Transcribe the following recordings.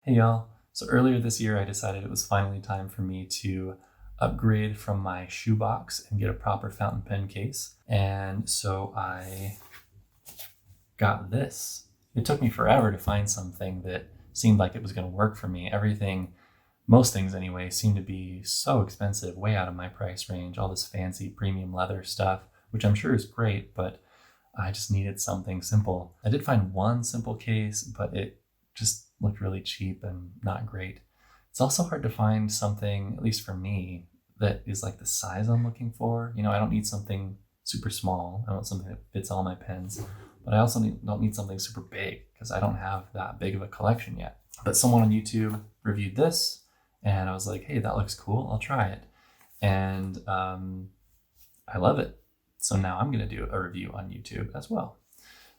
Hey y'all. So earlier this year, I decided it was finally time for me to upgrade from my shoebox and get a proper fountain pen case. And so I got this. It took me forever to find something that seemed like it was going to work for me. Most things anyway, seemed to be so expensive, way out of my price range. All this fancy premium leather stuff, which I'm sure is great, but I just needed something simple. I did find one simple case, but it just looked really cheap and not great. It's also hard to find something, at least for me, that is like the size I'm looking for. I don't need something super small. I want something that fits all my pens, but I also don't need something super big because I don't have that big of a collection yet. But someone on YouTube reviewed this, and I was like, hey, that looks cool. I'll try it. And I love it. So now I'm going to do a review on YouTube as well.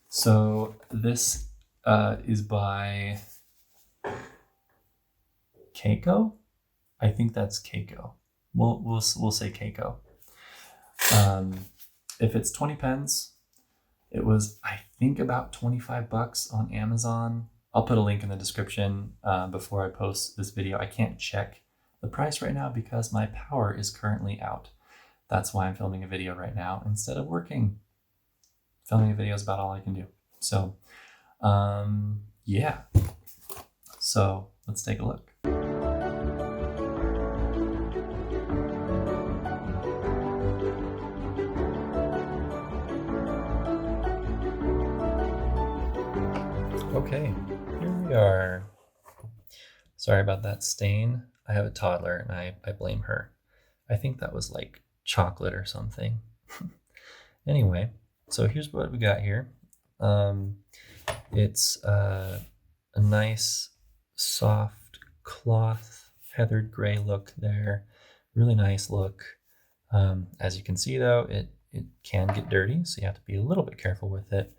So this is by Kaco. I think that's Kaco. We'll say Kaco. If it's 20 pens, it was, I think, about $25 on Amazon. I'll put a link in the description before I post this video. I can't check the price right now because my power is currently out. That's why I'm filming a video right now instead of working. Filming a video is about all I can do. So, yeah. So let's take a look. Okay, here we are. Sorry about that stain. I have a toddler and I blame her. I think that was like chocolate or something. Anyway, so here's what we got here. It's a nice soft cloth heathered gray look there. Really nice look. As you can see though, it can get dirty, so you have to be a little bit careful with it.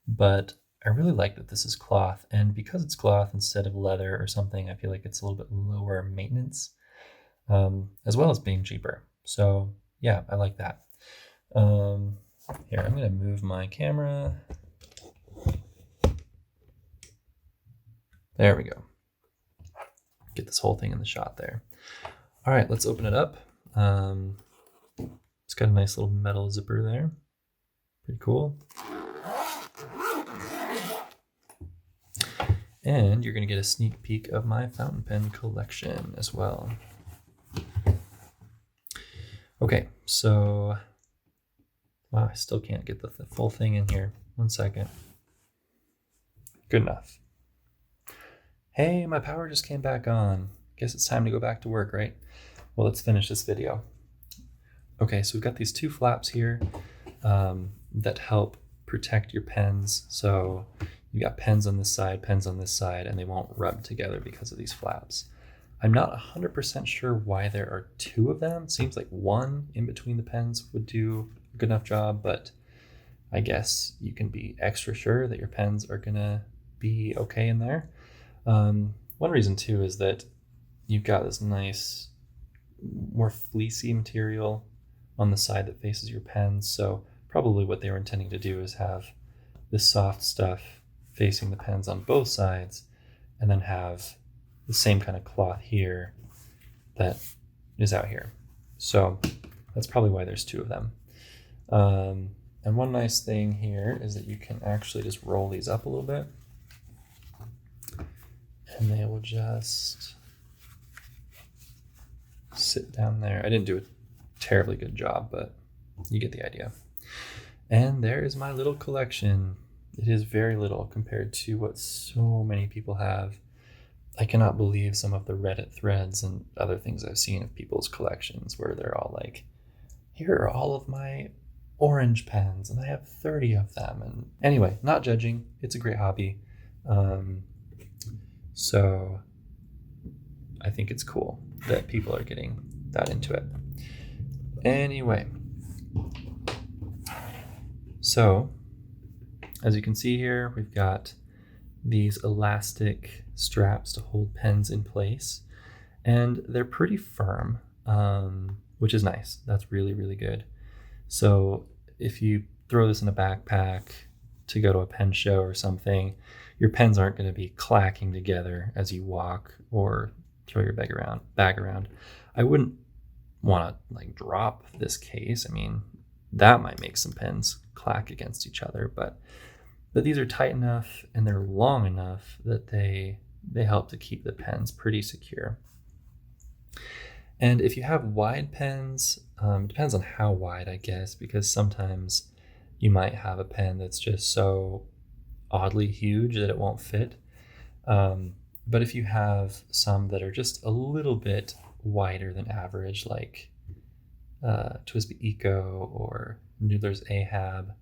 But I really like that this is cloth, and because it's cloth instead of leather or something, I feel like it's a little bit lower maintenance, as well as being cheaper. So yeah, I like that. Here, I'm gonna move my camera. There we go. Get this whole thing in the shot there. All right, let's open it up. It's got a nice little metal zipper there. Pretty cool. And you're gonna get a sneak peek of my fountain pen collection as well. Okay, so, wow, I still can't get the full thing in here. 1 second. Good enough. Hey, my power just came back on. Guess it's time to go back to work, right? Well, let's finish this video. Okay, so we've got these two flaps here that help protect your pens. So you got pens on this side, and they won't rub together because of these flaps. I'm not 100% sure why there are two of them. Seems like one in between the pens would do a good enough job, but I guess you can be extra sure that your pens are gonna be okay in there. One reason too is that you've got this nice, more fleecy material on the side that faces your pens. So probably what they were intending to do is have this soft stuff facing the pens on both sides, and then have the same kind of cloth here that is out here. So that's probably why there's two of them. And one nice thing here is that you can actually just roll these up a little bit, and they will just sit down there. I didn't do a terribly good job, but you get the idea. And there is my little collection. It is very little compared to what so many people have. I cannot believe some of the Reddit threads and other things I've seen of people's collections where they're all like, here are all of my orange pens and I have 30 of them. And anyway, not judging. It's a great hobby. So I think it's cool that people are getting that into it. Anyway, so as you can see here, we've got these elastic straps to hold pens in place, and they're pretty firm, which is nice. That's really, really good. So if you throw this in a backpack to go to a pen show or something, your pens aren't going to be clacking together as you walk or throw your bag around. I wouldn't want to like drop this case. I mean, that might make some pens clack against each other, but these are tight enough and they're long enough that they help to keep the pens pretty secure. And if you have wide pens, it depends on how wide, I guess, because sometimes you might have a pen that's just so oddly huge that it won't fit. But if you have some that are just a little bit wider than average, like TWSBI Eco or Noodler's Ahab,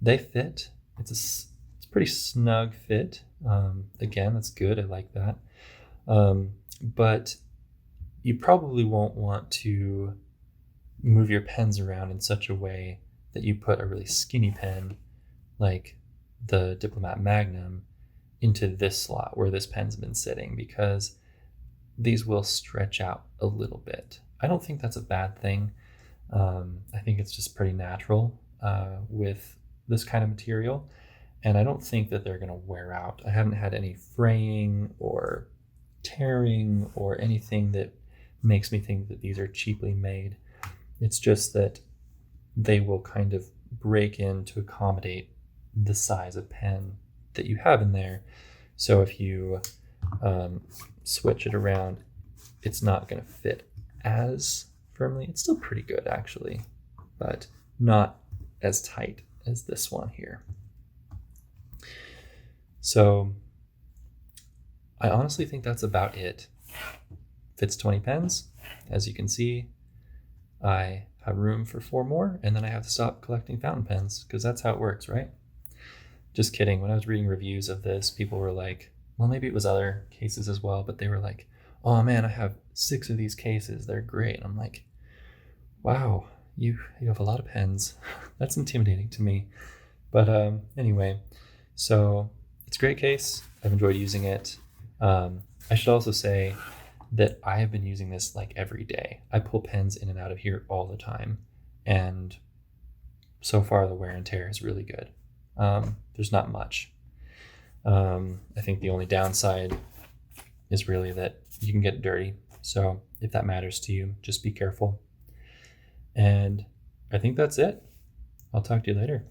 they fit. It's a pretty snug fit. Again, that's good. I like that. But you probably won't want to move your pens around in such a way that you put a really skinny pen like the Diplomat Magnum into this slot where this pen's been sitting, because these will stretch out a little bit. I don't think that's a bad thing. I think it's just pretty natural with this kind of material, and I don't think that they're going to wear out. I haven't had any fraying or tearing or anything that makes me think that these are cheaply made. It's just that they will kind of break in to accommodate the size of pen that you have in there. So if you switch it around, it's not going to fit as firmly. It's still pretty good, actually, but not as tight as this one here. So I honestly think that's about it. Fits 20 pens. As you can see, I have room for 4 more, and then I have to stop collecting fountain pens, because that's how it works, right? Just kidding. When I was reading reviews of this, people were like, well, maybe it was other cases as well, but they were like, oh man, I have 6 of these cases. They're great. And I'm like, wow, you have a lot of pens. That's intimidating to me. But anyway, so it's a great case. I've enjoyed using it. I should also say that I have been using this like every day. I pull pens in and out of here all the time, and so far the wear and tear is really good. There's not much. I think the only downside is really that you can get dirty. So if that matters to you, just be careful. And I think that's it. I'll talk to you later.